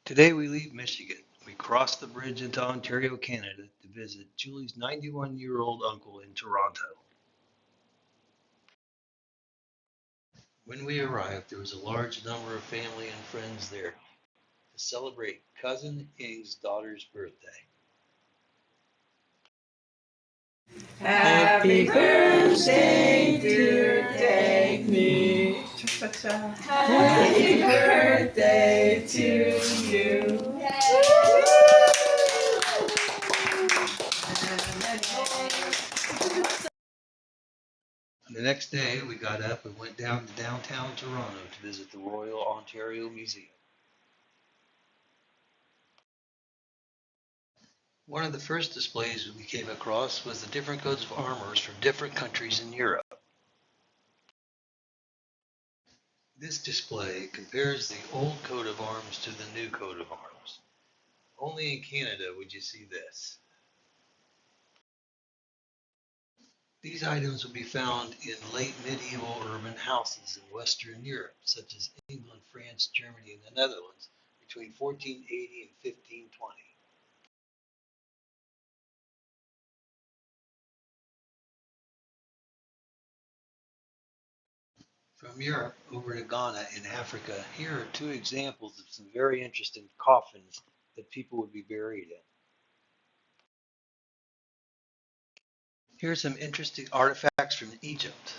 Today we leave Michigan. We cross the bridge into Ontario, Canada to visit Julie's 91-year-old uncle in Toronto. When we arrived, there was a large number of family and friends there to celebrate cousin Ing's daughter's birthday. Happy birthday, dear Dagny. Happy birthday to you. The next day, we got up and went down to downtown Toronto to visit the Royal Ontario Museum. One of the first displays we came across was the different coats of armors from different countries in Europe. This display compares the old coat of arms to the new coat of arms. Only in Canada would you see this. These items will be found in late medieval urban houses in Western Europe, such as England, France, Germany, and the Netherlands, between 1480 and 1520. From Europe over to Ghana in Africa, here are two examples of some very interesting coffins that people would be buried in. Here are some interesting artifacts from Egypt.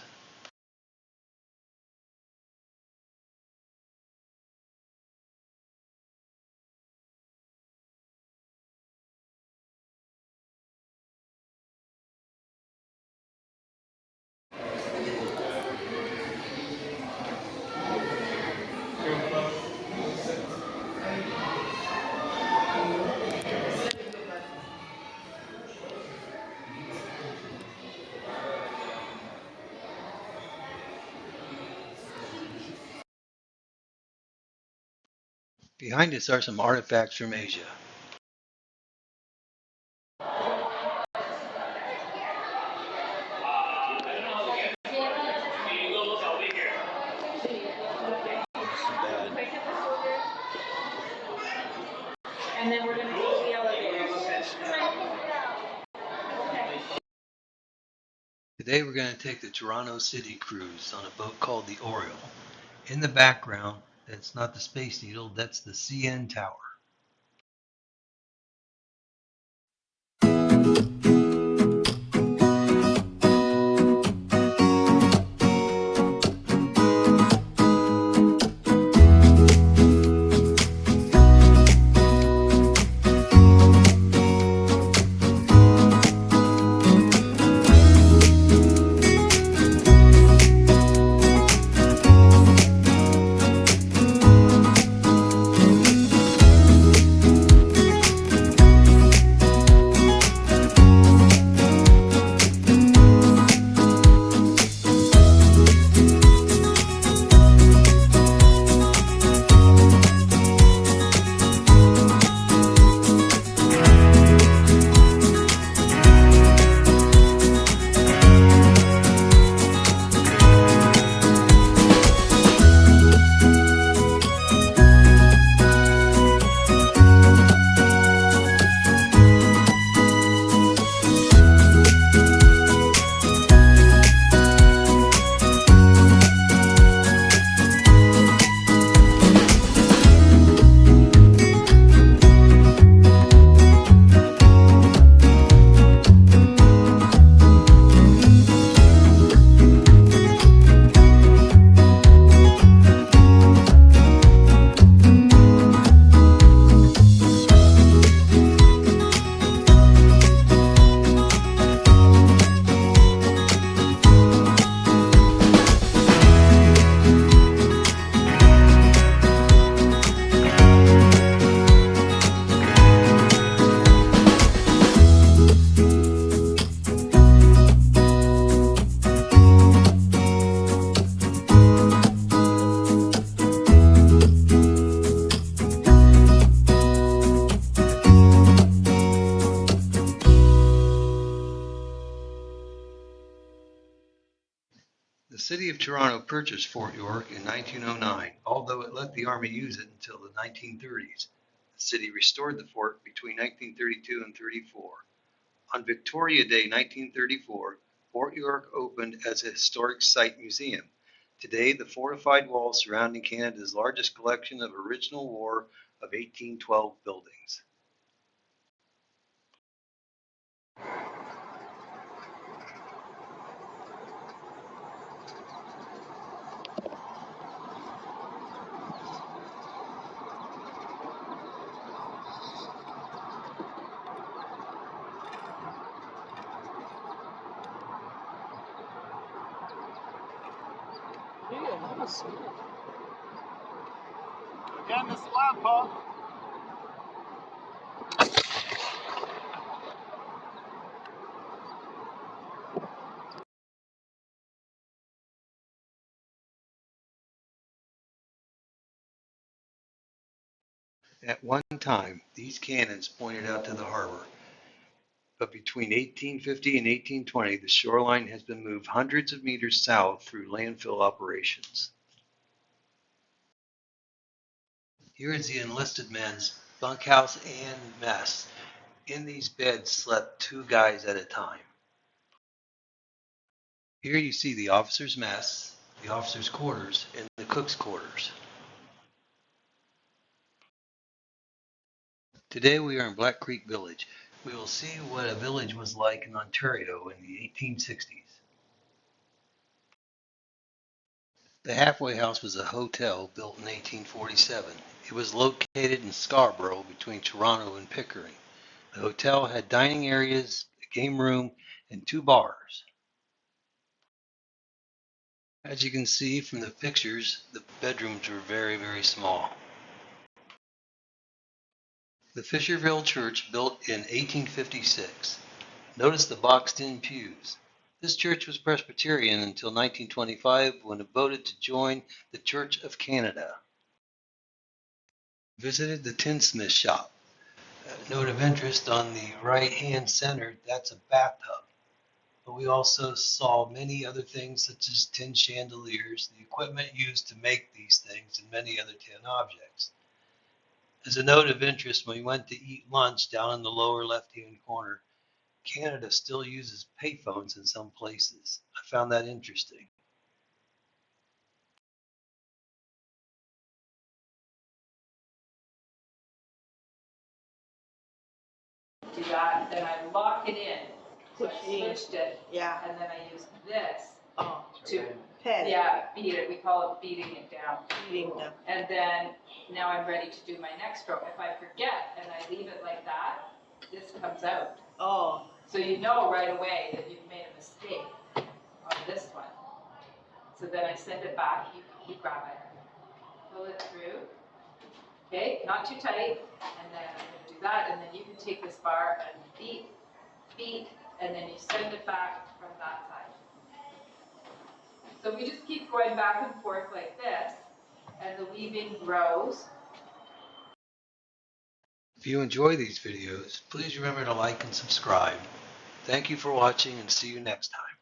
Behind us are some artifacts from Asia. And then we're going to go to the elevator. Today we're going to take the Toronto City cruise on a boat called the Oriole. In the background, that's not the Space Needle, that's the CN Tower. The city of Toronto purchased Fort York in 1909, although it let the Army use it until the 1930s. The city restored the fort between 1932 and 34. On Victoria Day 1934, Fort York opened as a historic site museum. Today, the fortified walls surrounding Canada's largest collection of original War of 1812 buildings. Yeah, that was sweet. Again, this loud, Paul. At one time, these cannons pointed out to the harbor. But between 1850 and 1820, the shoreline has been moved hundreds of meters south through landfill operations. Here is the enlisted men's bunkhouse and mess. In these beds slept 2 guys at a time. Here you see the officers' mess, the officers' quarters, and the cook's quarters. Today we are in Black Creek Village. We will see what a village was like in Ontario in the 1860s. The Halfway House was a hotel built in 1847. It was located in Scarborough between Toronto and Pickering. The hotel had dining areas, a game room, and 2 bars. As you can see from the pictures, the bedrooms were very, very small. The Fisherville Church, built in 1856. Notice the boxed-in pews. This church was Presbyterian until 1925 when it voted to join the Church of Canada. Visited the tinsmith shop. Note of interest on the right-hand center, that's a bathtub. But we also saw many other things such as tin chandeliers, the equipment used to make these things, and many other tin objects. As a note of interest, when we went to eat lunch down in the lower left-hand corner, Canada still uses payphones in some places. I found that interesting. Do that, then I lock it in. So I Pushing. switched it, Yeah. and then I used this Oh, to, pen. yeah, beat it. We call it beating it down. Eating them. And then now I'm ready to do my next stroke. If I forget and I leave it like that, this comes out. Oh, So you know right away that you've made a mistake on this one. So then I send it back, you grab it, pull it through. Okay, not too tight, and then I'm gonna do that, and then you can take this bar and beat, and then you send it back from that side. So we just keep going back and forth like this, and the weaving grows. If you enjoy these videos, please remember to like and subscribe. Thank you for watching and see you next time.